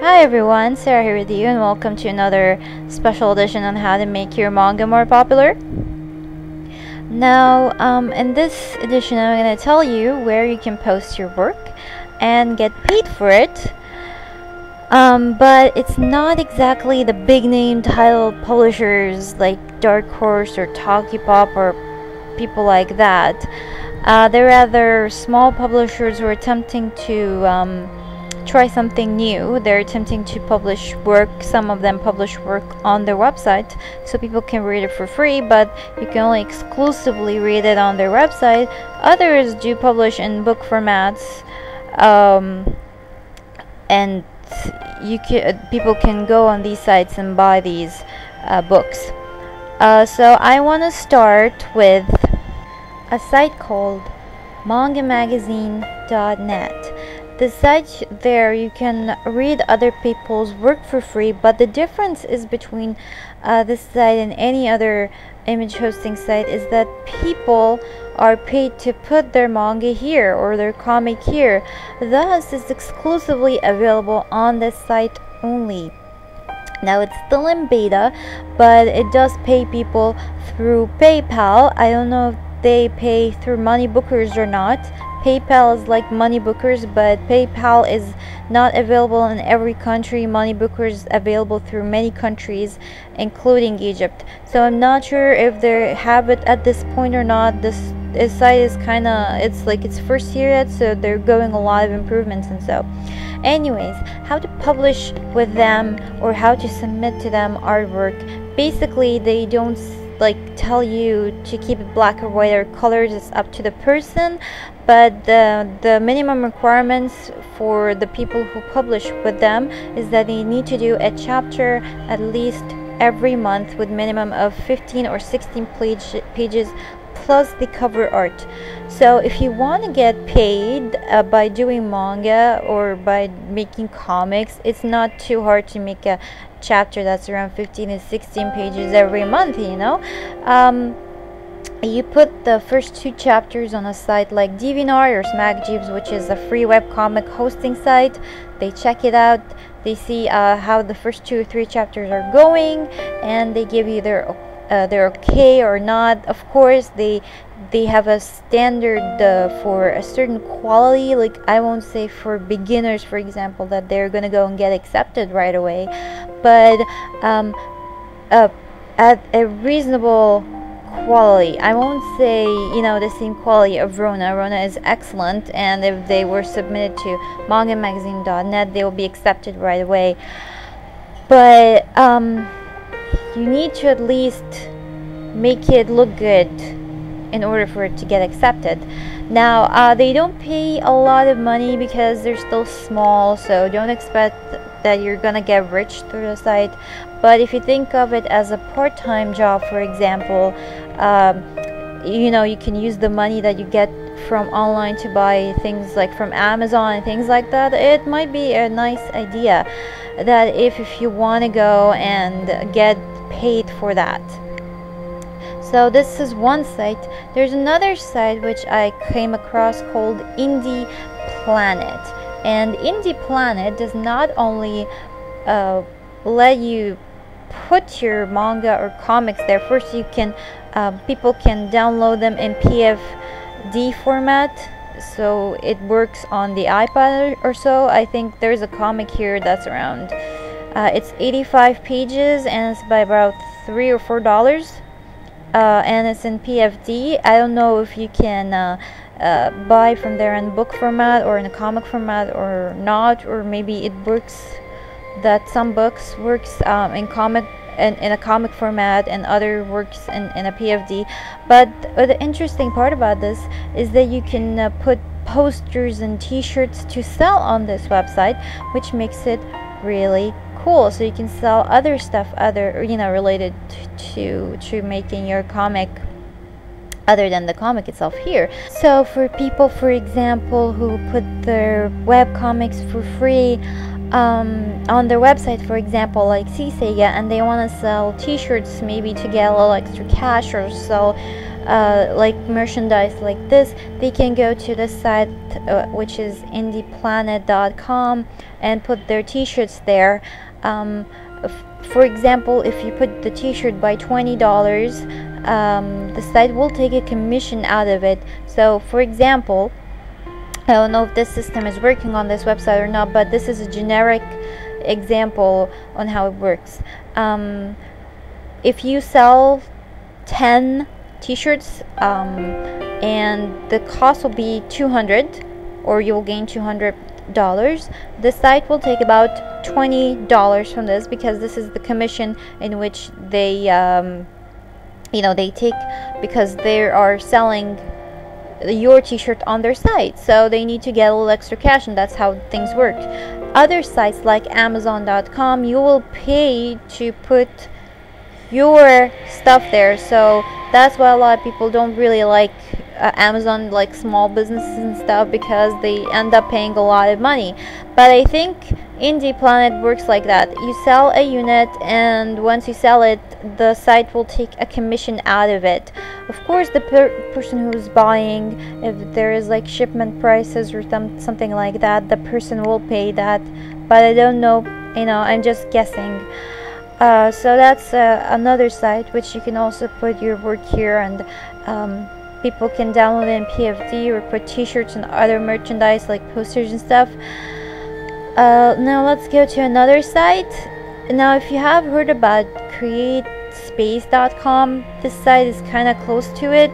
Hi everyone, Sarah here with you and welcome to another special edition on how to make your manga more popular. Now, in this edition I'm going to tell you where you can post your work and get paid for it. But it's not exactly the big name title publishers like Dark Horse or Talkie-Pop or people like that. They're rather small publishers who are attempting to try something new. They're attempting to publish work. Some of them publish work on their website so people can read it for free, but you can only exclusively read it on their website. Others do publish in book formats, and people can go on these sites and buy these books. So I want to start with a site called MangaMagazine.net. The site there, you can read other people's work for free, but the difference is between this site and any other image hosting site is that people are paid to put their manga here or their comic here. Thus, it's exclusively available on this site only. Now, it's still in beta, but it does pay people through PayPal. I don't know if they pay through money bookers or not. PayPal is like money bookers, but PayPal is not available in every country. Money bookers is available through many countries, including Egypt. So I'm not sure if they have it at this point or not. This site is it's like its first year yet, so they're going a lot of improvements and so. Anyways, how to publish with them or how to submit to them artwork. Basically, they don't tell you to keep it black or white or colors. It's up to the person, but the minimum requirements for the people who publish with them is that they need to do a chapter at least every month with minimum of 15 or 16 pages plus the cover art. So if you want to get paid by doing manga or by making comics, it's not too hard to make a chapter that's around 15 to 16 pages every month, you know. You put the first 2 chapters on a site like DeviantArt or SmackJibs, which is a free webcomic hosting site. They check it out, they see how the first 2 or 3 chapters are going, and they give you their okay or not. Of course, they have a standard for a certain quality. Like, I won't say for beginners, for example, that they're gonna go and get accepted right away, but at a reasonable quality. I won't say, the same quality of Rona. Rona is excellent, and if they were submitted to MangaMagazine.net, they will be accepted right away. But you need to at least make it look good in order for it to get accepted. Now, they don't pay a lot of money because they're still small, so don't expect that you're gonna get rich through the site. But if you think of it as a part-time job, for example, you can use the money that you get from online to buy things like from Amazon and things like that. It might be a nice idea that if you want to go and get paid for that. So this is one site. There's another site which I came across called Indie Planet, and Indie Planet does not only let you put your manga or comics there. First, you can people can download them in PFD format, so it works on the iPad or so. I think there's a comic here that's around it's 85 pages and it's by about $3 or $4, and it's in PFD. I don't know if you can buy from there in book format or in a comic format or not, or maybe it works that some books works in a comic format and other works in a PFD. But the interesting part about this is that you can put posters and t-shirts to sell on this website, which makes it really cool. So you can sell other stuff related to making your comic other than the comic itself here. So for people, for example, who put their web comics for free on their website, for example, like Sega, and they want to sell t-shirts maybe to get a little extra cash or sell like merchandise like this, they can go to the site which is indieplanet.com and put their t-shirts there. For example, if you put the t-shirt by $20, the site will take a commission out of it. So for example, I don't know if this system is working on this website or not, but this is a generic example on how it works. If you sell 10 t-shirts and the cost will be $200, or you'll gain $200, the site will take about $20 from this, because this is the commission in which they they take, because they are selling your t-shirt on their site, so they need to get a little extra cash, and that's how things work. Other sites like Amazon.com, you will pay to put your stuff there, so that's why a lot of people don't really like Amazon, like small businesses and stuff, because they end up paying a lot of money. But I think Indie Planet works like that. You sell a unit, and once you sell it, the site will take a commission out of it. Of course, the person who's buying, if there is like shipment prices or something like that, the person will pay that. But I don't know, I'm just guessing. So that's another site which you can also put your work here, and people can download it in PFD or put t-shirts and other merchandise like posters and stuff. Now let's go to another site. Now, if you have heard about createspace.com, this site is kind of close to it.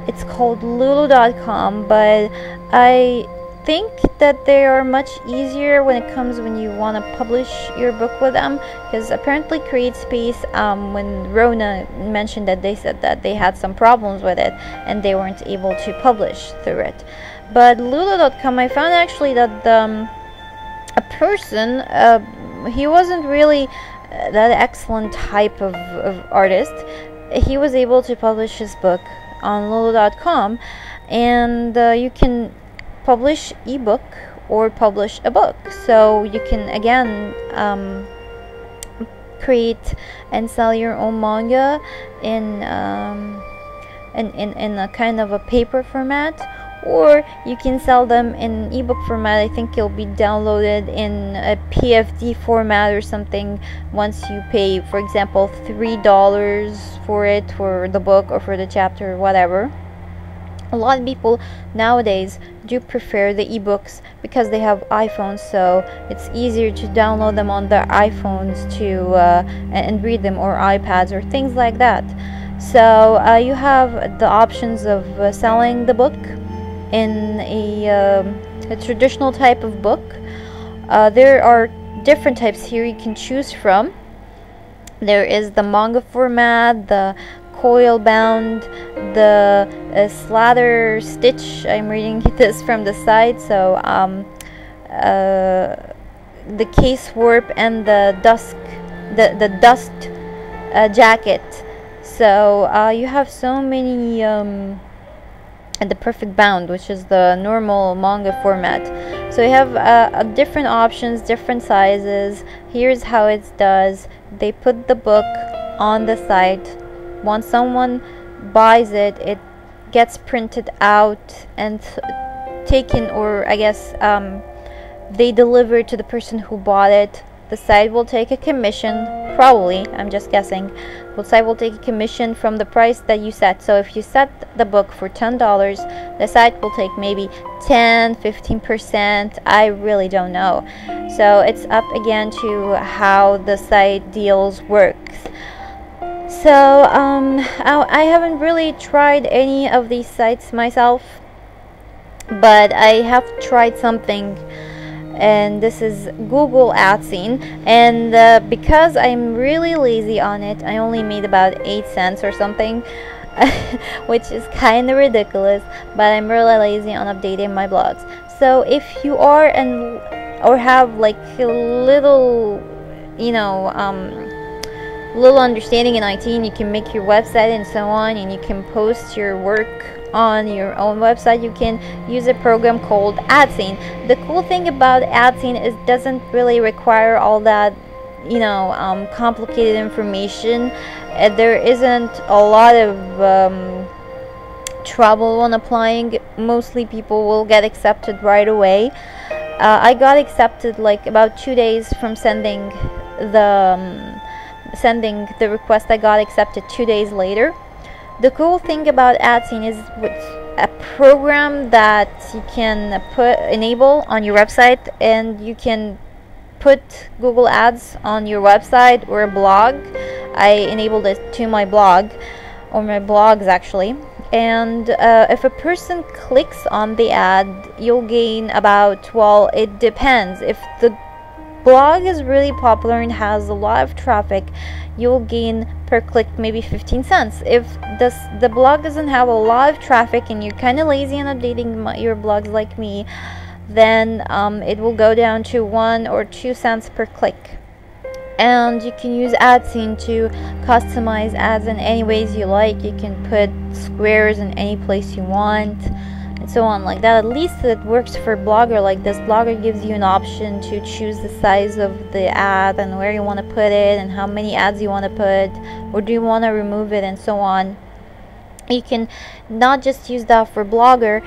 It's called lulu.com, but I think that they are much easier when you want to publish your book with them, because apparently CreateSpace, when Rona mentioned that, they said that they had some problems with it and they weren't able to publish through it. But lulu.com, I found actually that a person, he wasn't really that excellent type of artist. He was able to publish his book on lulu.com, and you can publish ebook or publish a book, so you can again create and sell your own manga in a kind of a paper format, or you can sell them in ebook format. I think it'll be downloaded in a PFD format or something once you pay, for example, $3 for it, for the book or for the chapter or whatever. A lot of people nowadays do prefer the ebooks because they have iPhones, so it's easier to download them on their iPhones and read them, or iPads or things like that. So you have the options of selling the book in a traditional type of book. There are different types here you can choose from. There is the manga format, the coil bound, the slather stitch. I'm reading this from the site. So the case warp and the dust jacket. So you have so many, and the perfect bound, which is the normal manga format. So you have different options, different sizes. Here's how it does. They put the book on the site. Once someone buys it, it gets printed out and taken, or I guess they deliver to the person who bought it. The site will take a commission, probably, I'm just guessing. The site will take a commission from the price that you set. So if you set the book for $10, the site will take maybe 10-15%. I really don't know. So it's up again to how the site deals works. So I haven't really tried any of these sites myself, but I have tried something, and this is Google AdScene, and because I'm really lazy on it, I only made about 8 cents or something, which is kind of ridiculous, but I'm really lazy on updating my blogs. So if you are or have like a little, little understanding in IT, and you can make your website and so on, and you can post your work on your own website, you can use a program called AdScene. The cool thing about AdScene is it doesn't really require all that complicated information. There isn't a lot of trouble when applying. Mostly people will get accepted right away. I got accepted like about 2 days from sending the request. I got accepted 2 days later. The cool thing about AdScene is it's a program that you can enable on your website, and you can put Google Ads on your website or a blog. I enabled it to my blog, or my blogs actually. And if a person clicks on the ad, you'll gain about, well, it depends. If the blog is really popular and has a lot of traffic, you'll gain per click maybe 15 cents. If the blog doesn't have a lot of traffic and you're kind of lazy on updating your blogs like me, then it will go down to 1 or 2 cents per click. And you can use AdScene to customize ads in any ways you like. You can put squares in any place you want, and so on like that. At least it works for Blogger like this. Blogger gives you an option to choose the size of the ad and where you want to put it and how many ads you want to put, or do you want to remove it, and so on. You can not just use that for Blogger,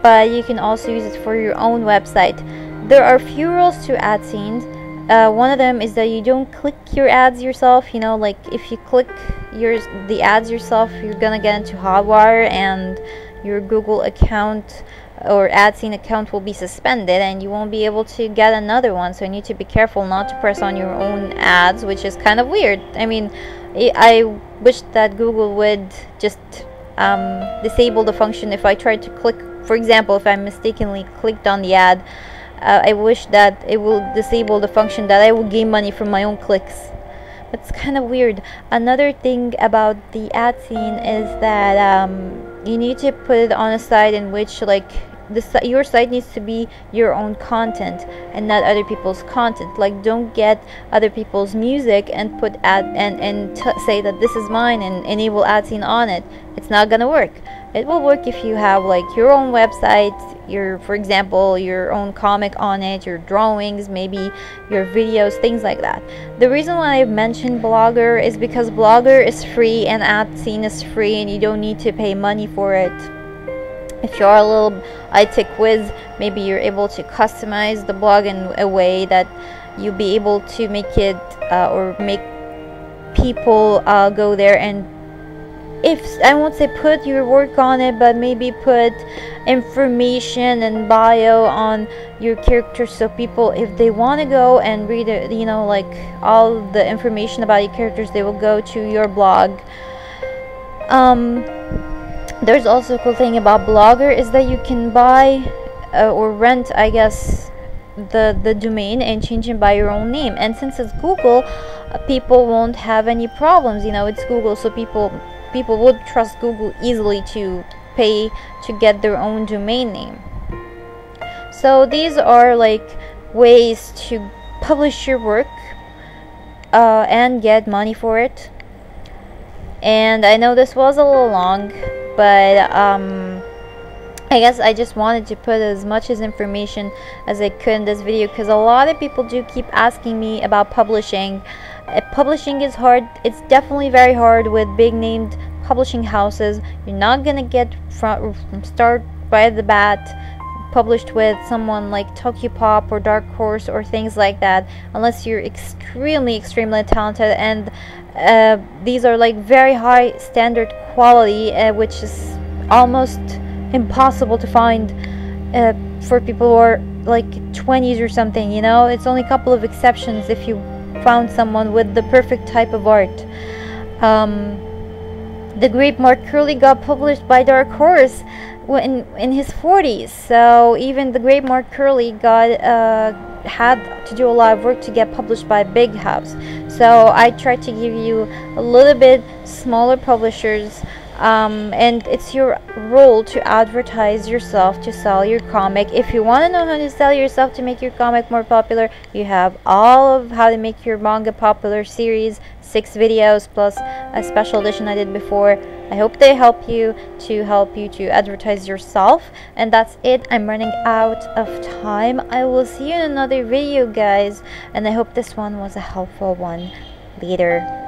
but you can also use it for your own website. There are few rules to AdScene. One of them is that you don't click your ads yourself. You know, like if you click the ads yourself, you're gonna get into hot water, and your Google account or AdScene account will be suspended, and you won't be able to get another one. So you need to be careful not to press on your own ads, which is kind of weird. I mean, I wish that Google would just disable the function. If I tried to click, for example, if I mistakenly clicked on the ad, I wish that it will disable the function that I will gain money from my own clicks. It's kind of weird. Another thing about the AdScene is that you need to put it on a site in which, like, your site needs to be your own content and not other people's content. Like, don't get other people's music and put say that this is mine and enable AdScene on it. It's not gonna work. It will work if you have like your own website, for example, your own comic on it, your drawings, maybe your videos, things like that. The reason why I've mentioned Blogger is because Blogger is free and AdScene is free, and you don't need to pay money for it. If you're a little IT whiz, maybe you're able to customize the blog in a way that you'll be able to make it or make people go there and, if I won't say put your work on it, but maybe put information and bio on your character, so people, if they want to go and read it, you know, like all the information about your characters, they will go to your blog. There's also a cool thing about Blogger is that you can buy or rent, I guess, the domain and change it by your own name. And since it's Google, people won't have any problems. You know, it's Google, so people would trust Google easily to pay to get their own domain name. So these are like ways to publish your work and get money for it. And I know this was a little long, but I guess I just wanted to put as much as information as I could in this video, because a lot of people do keep asking me about publishing. Publishing is hard. It's definitely very hard with big named publishing houses. You're not gonna get from start right at the bat published with someone like Tokyopop or Dark Horse or things like that, unless you're extremely talented. And these are like very high standard quality, which is almost impossible to find for people who are like 20s or something, you know. It's only a couple of exceptions if you found someone with the perfect type of art. The great Mark Curley got published by Dark Horse in his 40s, so even the great Mark Curley had to do a lot of work to get published by a big house. So I tried to give you a little bit smaller publishers, and it's your role to advertise yourself, to sell your comic. If you want to know how to sell yourself to make your comic more popular, you have all of how to make your manga popular series, 6 videos plus a special edition I did before. I hope they help you to advertise yourself. And that's it. I'm running out of time. I will see you in another video, guys, and I hope this one was a helpful one. Later.